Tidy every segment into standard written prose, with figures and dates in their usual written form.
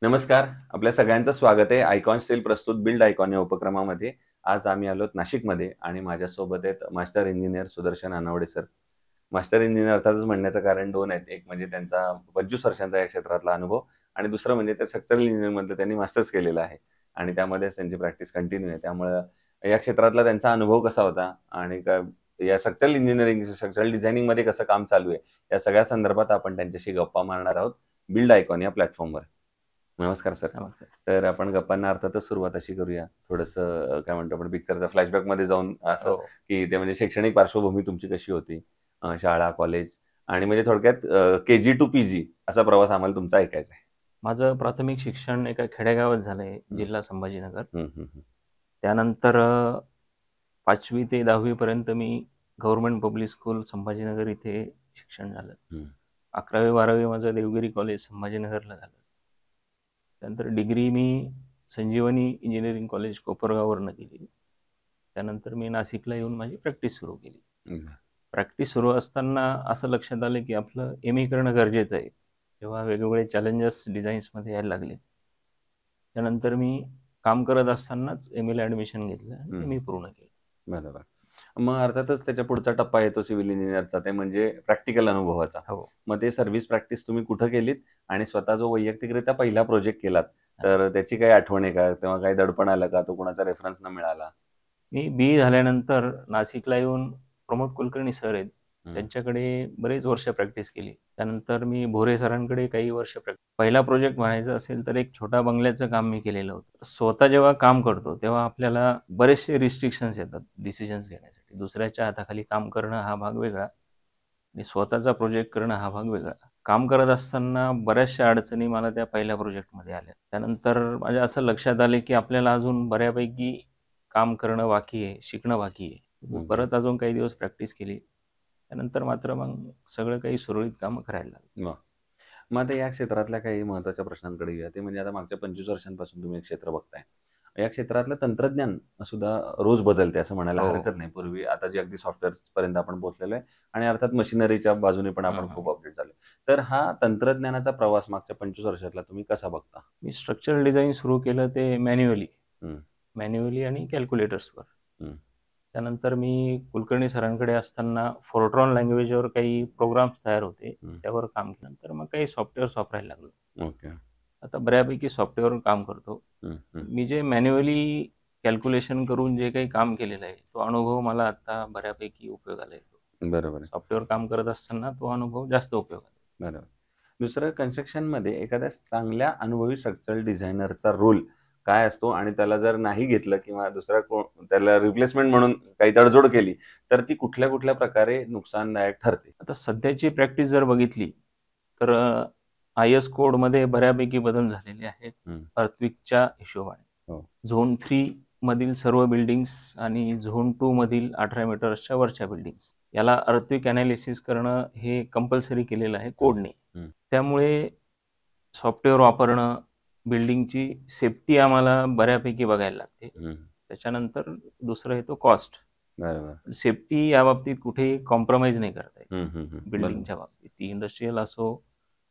नमस्कार. आपल्या सगळ्यांचं स्वागत आहे आयकॉन स्टील प्रस्तुत बिल्ड आयकॉन या उपक्रमामध्ये. आज आम्ही आलोत नाशिकमध्ये आणि माझ्यासोबत आहेत master engineer Sudarshan Anawade sir. Master engineer अर्थातच म्हणण्याचं कारण 2 आहेत. एक म्हणजे त्यांचा 25 वर्षांचा या क्षेत्रातला अनुभव आणि दुसरं म्हणजे त्या स्ट्रक्चरल इंजिनिअरिंगमधलं त्यांनी मास्टर्स केलेलं आहे आणि त्यामध्येच त्यांची प्रॅक्टिस कंटिन्यू आहे. त्यामुळं या क्षेत्रातला त्यांचा अनुभव कसा होता आणि या स्ट्रक्चरल इंजिनिअरिंग, स्ट्रक्चरल डिझायनिंगमध्ये कसं काम चालू आहे, या सगळ्या संदर्भात आपण त्यांच्याशी गप्पा मारणार आहोत बिल्ड आयकॉन या प्लॅटफॉर्मवर. नमस्कार सर. नमस्कार. तर आपण गप्पांना अर्थातच सुरुवात अशी करूया. थोडंसं काय म्हणतो आपण पिक्चरच्या फ्लॅशबॅकमध्ये जाऊन असं, हो. की ते म्हणजे शैक्षणिक पार्श्वभूमी तुमची कशी होती? शाळा, कॉलेज आणि म्हणजे थोडक्यात के-जी टू पी-जी असा प्रवास आम्हाला तुमचा ऐकायचा आहे. माझं प्राथमिक शिक्षण एका खेडेगावात झालंय, हं. जिल्हा संभाजीनगर. हं, हं, हं. त्यानंतर 5वी ते 10वी पर्यंत मी गव्हर्नमेंट पब्लिक स्कूल संभाजीनगर इथे शिक्षण झालं. हं. 11वी-12वी माझं देवगिरी कॉलेज संभाजीनगरला झालं. त्यानंतर डिग्री मी संजीवनी इंजिनिअरिंग कॉलेज कोपरगाववरनं केली. त्यानंतर मी नाशिकला येऊन माझी प्रॅक्टिस सुरू केली. हं. प्रॅक्टिस सुरू असताना असं लक्षात आलं, की आपलं एम-ए करणं गरजेचं आहे. तेव्हा वेगवेगळे चॅलेंजेस डिझाईन्समध्ये यायला लागले. त्यानंतर मी काम करत असतानाच एम-एला ॲडमिशन घेतलं आणि एम-ए पूर्ण केलं. बरोबर. मग अर्थातच त्याच्या पुढचा टप्पा येतो सिव्हिल इंजिनिअरचा, ते म्हणजे प्रॅक्टिकल अनुभवाचा. हो. मग ते सर्व्हिस प्रॅक्टिस तुम्ही कुठं केलीत आणि स्वतः जो वैयक्तिकरित्या पहिला प्रोजेक्ट केलात, तर त्याची काही आठवण आहे का? तेव्हा काही दडपण आलं का? तो कोणाचा रेफरन्स न मिळाला? मी बी झाल्यानंतर नाशिकला येऊन प्रमोद कुलकर्णी सर आहेत. हं. त्यांच्याकडे बरेच वर्ष प्रॅक्टिस केली. त्यानंतर मी भोरे सरांकडे काही वर्ष पहिला प्रोजेक्ट म्हणायचा असेल तर एक छोटा बंगल्याचं काम मी केलेलं होतं. स्वतः जेव्हा काम करतो तेव्हा आपल्याला बरेचसे रिस्ट्रिक्शन्स येतात डिसिजन्स घेण्यासाठी. दुसऱ्याच्या हाताखाली काम करणं हा भाग वेगळा आणि स्वतःचा प्रोजेक्ट करणं हा भाग वेगळा. काम करत असताना बऱ्याचशा अडचणी मला त्या पहिल्या प्रोजेक्टमध्ये आल्या. त्यानंतर माझ्या असं लक्षात आलं, की आपल्याला अजून बऱ्यापैकी काम करणं बाकी आहे, शिकणं बाकी आहे. हं, हं. परत अजून काही दिवस प्रॅक्टिस केली. त्यानंतर मात्र मग सगळं काही सुरळीत कामं करायला लागलो. वाह! मग आता या क्षेत्रातल्या काही महत्त्वाच्या प्रश्नांकडे येऊया. ते म्हणजे आता मागच्या 25 वर्षांपासून तुम्ही हे क्षेत्र बघताय. या क्षेत्रातलं तंत्रज्ञान सुद्धा रोज बदलते असं म्हणायला हो. हरकत नाही. पूर्वी आता जे अगदी सॉफ्टवेअर्सपर्यंत आपण पोहोचलेलो आहे आणि अर्थात मशिनरीच्या बाजूने पण हं, आपण हं. खूप अपडेट झालोय. तर हा तंत्रज्ञानाचा प्रवास मागच्या 25 वर्षातला तुम्ही कसा बघता? मी स्ट्रक्चरल डिझाइन सुरू केलं ते मॅन्युअली. हं, मॅन्युअली आणि कॅल्क्युलेटर्सवर. हं, त्यानंतर मी कुलकर्णी सरांकडे असताना फोरट्रॉन लँग्वेजवर काही प्रोग्राम्स तयार होते. हं. त्यावर काम केलं. नंतर मग काही सॉफ्टवेअर्स वापरायला लागलो. ओके. आता बऱ्यापैकी सॉफ्टवेअरवर काम करतो. हं, हं. मी जे मॅन्युअली कॅल्क्युलेशन करून जे काही काम केलेलं आहे, तो अनुभव मला आता बऱ्यापैकी उपयोगाला येतो. बरोबर आहे. सॉफ्टवेअर काम करत असताना तो अनुभव जास्त उपयोगाला येतो. बरोबर. दुसरं कन्स्ट्रक्शनमध्ये एखाद्या चांगल्या अनुभवी स्ट्रक्चरल डिझायनरचा रोल काय असतो आणि त्याला जर नाही घेतलं किंवा दुसरा त्याला रिप्लेसमेंट म्हणून काही तडजोड केली, तर ती कुठल्या-कुठल्या प्रकारे नुकसानदायक ठरते? आता सध्याची प्रॅक्टिस जर बघितली, तर आय-एस कोडमध्ये बऱ्यापैकी बदल झालेले आहेत हं. अर्थक्वेकच्या हिशोबाने. हो. झोन 3 मधील सर्व बिल्डिंग्स आणि झोन 2 मधील 18 मीटर्सच्या वरच्या बिल्डिंग्स याला अर्थक्वेक एनालिसिस करणं हे कंपल्सरी केलेलं आहे हं, कोडने. हं, त्यामुळे सॉफ्टवेअर वापरणं, बिल्डिंगची सेफ्टी आम्हाला बऱ्यापैकी बघायला लागते. हं. त्याच्यानंतर दुसरं येतो कॉस्ट. बरोबर. सेफ्टी या बाबतीत कुठेही कॉम्प्रोमाईज नाही करता येत. हं, हं, हं. बरोबर. बिल्डिंगच्या बाबतीत. ती इंडस्ट्रियल असो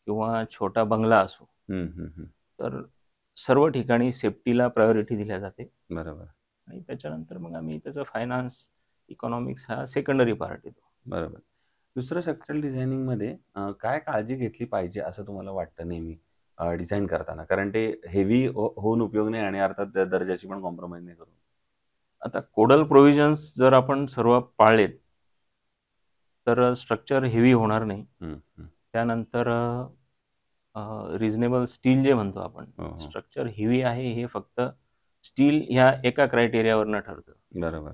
किंवा छोटा बंगला असो. हं, हं, हं. तर सर्व ठिकाणी सेफ्टीला प्रायोरिटी दिल्या जाते बरोबर, आणि त्याच्यानंतर मग आम्ही त्याचा फायनान्स, इकॉनॉमिक्स हा सेकंडरी पार्ट येतो. बरोबर. दुसरं स्ट्रक्चरल डिझायनिंगमध्ये काय काळजी घेतली पाहिजे असं तुम्हाला वाटतं नेहमी डिझाइन करताना? कारण ते हेवी होऊन उपयोग नाही आणि अर्थात दर्जाची पण कॉम्प्रोमाईज नाही करू. आता कोडल प्रोव्हिजन्स जर आपण सर्व पाळलेत, तर स्ट्रक्चर हेवी होणार नाही. हं, हं. त्यानंतर रिझनेबल स्टील जे म्हणतो आपण, हो, हो. स्ट्रक्चर हेवी आहे हे फक्त स्टील ह्या एका क्रायटेरियावरनं ठरतं. बरोबर.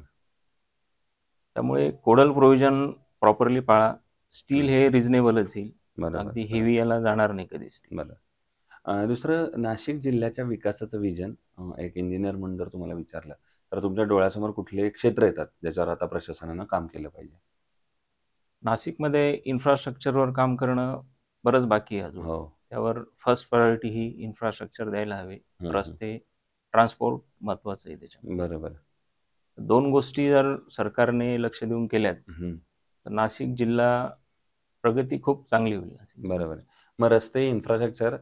त्यामुळे कोडल प्रोव्हिजन प्रॉपरली पाळा. हं. स्टील हे रिझनेबलच येईल. बरोबर, अगदी बरोबर, हेवी याला जाणार नाही कधी स्टील. बरं. दुसरं नाशिक जिल्ह्याच्या विकासाचं व्हिजन एक इंजिनिअर म्हणून जर तुम्हाला विचारलं, तर तुमच्या डोळ्यासमोर कुठले क्षेत्र येतात, ज्याच्यावर आता प्रशासनानं काम केलं पाहिजे? नाशिकमध्ये इन्फ्रास्ट्रक्चरवर काम करणं बरंच बाकी आहे अजून. हो. त्यावर फर्स्ट प्रायोरिटी ही इन्फ्रास्ट्रक्चर द्यायला हवे. हं, हं. रस्ते, ट्रान्सपोर्ट महत्त्वाचं आहे त्याच्यामध्ये. बरोबर. 2 गोष्टी जर सरकारने लक्ष देऊन केल्यात, हं. तर नाशिक जिल्हा प्रगती खूप चांगली होईल नाशिक जिल्ह्याची. बरोबर आहे. मग रस्ते, इन्फ्रास्ट्रक्चर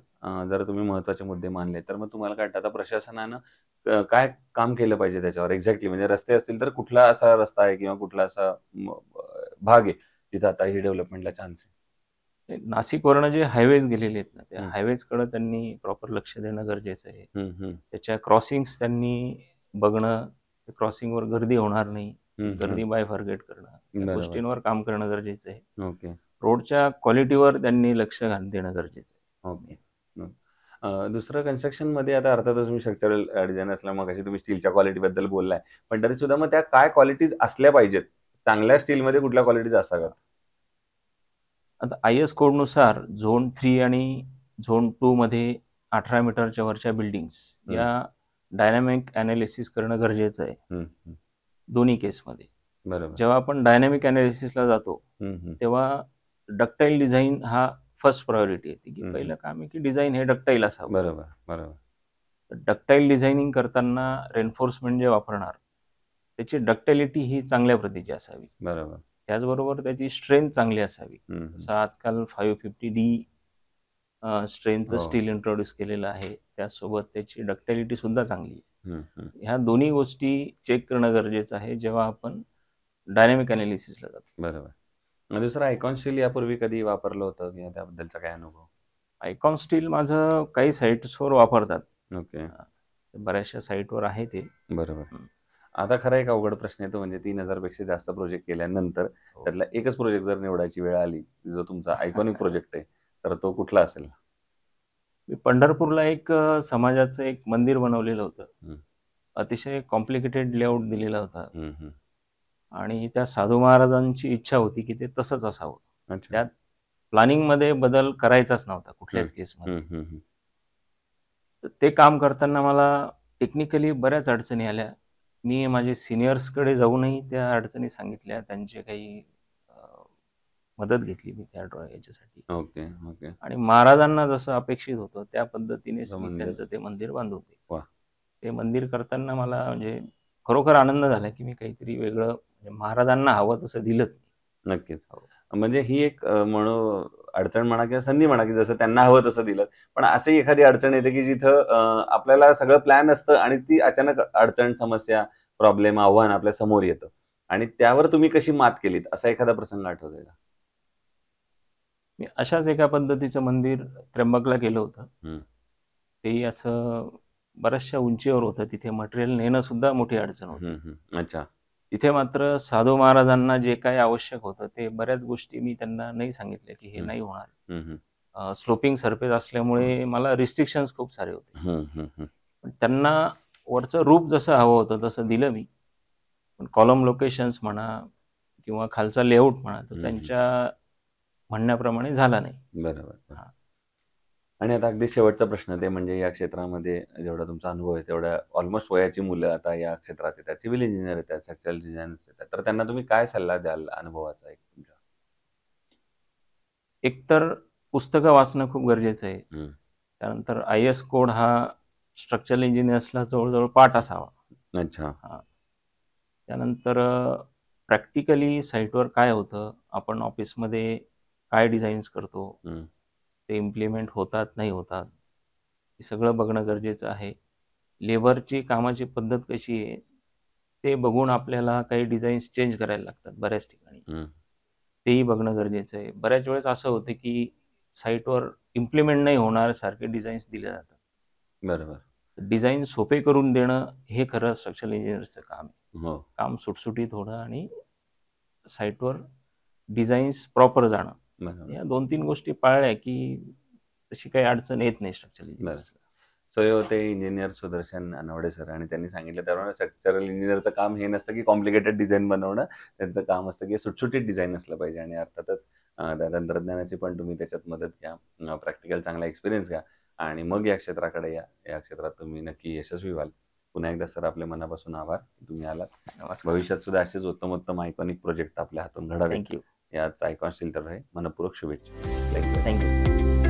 जर तुम्ही महत्त्वाचे मुद्दे मानले, तर मग तुम्हाला काय वाटतं आता प्रशासनानं काय काम केलं पाहिजे त्याच्यावर एक्झॅक्टली? म्हणजे रस्ते असतील तर कुठला असा रस्ता आहे किंवा कुठला असा भाग आहे जिथं आता ही डेव्हलपमेंटला चान्स आहे? नाशिकवरनं जे हायवेज गेलेले आहेत ना, त्या हं. हायवेजकडे त्यांनी प्रॉपर लक्ष देणं गरजेचं आहे. हं, हं. त्याच्या क्रॉसिंग्स त्यांनी बघणं, क्रॉसिंगवर गर्दी होणार नाही, हं, हं. गर्दी बाय फारगेट करणं, या बरोबर. गोष्टींवर काम करणं गरजेचं आहे. ओके. रोडच्या क्वालिटीवर त्यांनी लक्ष देणं गरजेचं आहे. ओके. हं. दुसरं कन्स्ट्रक्शनमध्ये आता अर्थातच तुम्ही स्ट्रक्चरल डिझाईन असला मगाशी तुम्ही स्टीलच्या क्वालिटीबद्दल बोललाय. पण तरीसुद्धा मग त्या काय क्वालिटीज असल्या पाहिजेत? चांगल्या स्टीलमध्ये कुठल्या क्वालिटीज असाव्यात? आता IS कोडनुसार झोन 3 आणि झोन 2 मध्ये 18 मीटरच्या वरच्या बिल्डिंग्स हं. या डायनॅमिक एनालिसिस करणं गरजेचं आहे, हं, हं. दोन्ही केसमध्ये. बरोबर. जेव्हा आपण डायनॅमिक एनालिसिसला जातो, हं, हं. तेव्हा डक्टाईल डिझाइन हा फर्स्ट प्रायोरिटी येते, की हं, हं. पहिलं काम आहे की डिझाइन हे डक्टाईल असावं. बरोबर, बरोबर. डक्टाईल डिझायनिंग करताना रेन्फोर्समेंट जे वापरणार, त्याची डक्टिलिटी ही चांगल्या प्रतीची असावी. बरोबर. त्याचबरोबर त्याची स्ट्रेंथ चांगली असावी. हं, हं. जसं आजकाल 550D स्ट्रेंथचं हो. स्टील इंट्रोड्यूस केलेलं आहे. त्यासोबत त्याची डक्टिलिटी सुद्धा चांगली आहे. हं, हं. ह्या दोन्ही गोष्टी चेक करणं गरजेचं आहे, जेव्हा आपण डायनॅमिक एनालिसिसला जातो. बरोबर. मग दुसरं आयकॉन स्टील यापूर्वी कधी वापरलं होतं किंवा त्याबद्दलचा काय अनुभव? आयकॉन स्टील माझं काही साइट्सवर वापरतात. ओके. बऱ्याचशा साइटवर आहे ते. बरोबर. हं. आता खरा एक अवघड प्रश्न येतो म्हणजे 3000 पेक्षा जास्त प्रोजेक्ट केल्यानंतर हो. त्यातला एकच प्रोजेक्ट जर निवडायची वेळ आली, जो तुमचा आयकॉनिक प्रोजेक्ट आहे, तर तो कुठला असेल? मी पंढरपूरला एक समाजाचं एक मंदिर बनवलेलं होतं. हं. अतिशय कॉम्प्लिकेटेड लेआउट दिलेला होता हं, हं. आणि त्या साधू महाराजांची इच्छा होती, की ते तसंच असावं. अच्छा. त्यात प्लॅनिंगमध्ये बदल करायचाच नव्हता कुठल्याच केसमध्ये. हं, हं, हं. तर ते काम करताना मला टेक्निकली बऱ्याच अडचणी आल्या. मी माझे सीनियर्सकडे जाऊनही त्या अडचणी सांगितल्या. त्यांचे काही मदत घेतली मी त्या याच्यासाठी. Okay, okay. आणि महाराजांना जसं अपेक्षित होतं त्या पद्धतीनेच मी मंदिर. त्यांचं ते मंदिर बांधून दिलं. वाह! ते मंदिर करताना मला म्हणजे खरोखर आनंद झाला, की मी काहीतरी वेगळं म्हणजे महाराजांना हवं तसं दिलं. नक्कीच. हो. म्हणजे ही एक अडचण म्हणा किंवा संधी म्हणा, की जसं त्यांना हवं तसं दिलं. पण अशी एखादी अडचण येते, की जिथं आपल्याला सगळं प्लॅन असतं आणि ती अचानक अडचण, समस्या, प्रॉब्लेम, आव्हान आपल्या समोर येतं आणि त्यावर तुम्ही कशी मात केलीत? असा एखादा प्रसंग आठवतोय का? मी अशाच एका पद्धतीचं मंदिर त्र्यंबकला केलं होतं. हं. तेही असं बऱ्याचशा उंचीवर होतं. तिथे मटेरियल नेणं सुद्धा मोठी अडचण होती. हं, हं. अच्छा. तिथे मात्र साधू महाराजांना जे काही आवश्यक होतं, ते बऱ्याच गोष्टी मी त्यांना नाही सांगितल्या, की हे हं. नाही होणार. हं, हं. स्लोपिंग सरफेस असल्यामुळे मला रिस्ट्रिक्शन्स खूप सारे होते. हं, हं, हं. पण त्यांना वरचं रूप जसं हवं होतं तसं दिलं मी. पण कॉलम लोकेशन्स म्हणा किंवा खालचा लेआउट म्हणा, तर हं, हं. त्यांच्या म्हणण्याप्रमाणे झाला नाही. बरोबर. हां. आणि आता अगदी शेवटचा प्रश्न ते म्हणजे या क्षेत्रामध्ये जेवढा तुमचा अनुभव आहे, तेवढ्या ऑलमोस्ट वयाची मुलं आता या क्षेत्रात येतात, सिव्हिल इंजिनिअर येतात, स्ट्रक्चरल डिझायनर्स येतात. तर त्यांना तुम्ही काय सल्ला द्याल अनुभवाचा एक तुमच्या? एकतर पुस्तकं वाचणं खूप गरजेचं आहे. हं. त्यानंतर IS कोड हा स्ट्रक्चरल इंजिनिअर्सला जवळ-जवळ पाठ असावा. अच्छा. हां. त्यानंतर प्रॅक्टिकली साईटवर काय होतं, आपण ऑफिसमध्ये काय डिझाईन्स करतो, हं. ते इम्प्लिमेंट होतात, नाही होतात, हे सगळं बघणं गरजेचं आहे. लेबरची कामाची पद्धत कशी आहे, ते बघून आपल्याला काही डिझाईन्स चेंज करायला लागतात बऱ्याच ठिकाणी. हं. तेही बघणं गरजेचं आहे. बऱ्याच वेळेस असं होतं, की साईटवर इम्प्लिमेंट नाही होणार सारखे डिझाईन्स दिले जातात. बरोबर. डिझाईन सोपे करून देणं हे खरं स्ट्रक्चरल इंजिनिअर्सचं काम आहे. हो. काम सुटसुटीत होणं आणि साईटवर डिझाईन्स प्रॉपर जाणं. बरोबर. या 2-3 गोष्टी पाळल्या, की तशी काही अडचण येत नाही स्ट्रक्चरल इंजिनिअर्सला. सो हे होते इंजिनिअर सुदर्शन अनवडे सर आणि त्यांनी सांगितलं त्याप्रमाणे स्ट्रक्चरल इंजिनिअरचं काम हे नसतं, की कॉम्प्लिकेटेड डिझाइन बनवणं. त्यांचं काम असतं, की सुटसुटीत डिझाइन असलं पाहिजे आणि अर्थातच त्या तंत्रज्ञानाची पण तुम्ही त्याच्यात मदत घ्या. प्रॅक्टिकल चांगला एक्सपिरियन्स घ्या आणि मग या क्षेत्राकडे या. या क्षेत्रात तुम्ही नक्की यशस्वी व्हाल. पुन्हा एकदा सर आपले मनापासून आभार, की तुम्ही आलात. नमस्कार. भविष्यात सुद्धा असेच उत्तम आयकॉनिक प्रोजेक्ट आपल्या हातून घडावेत. Thank you. याच आयकॉन स्टील तर आहे. मनःपूर्वक शुभेच्छा. Thank you.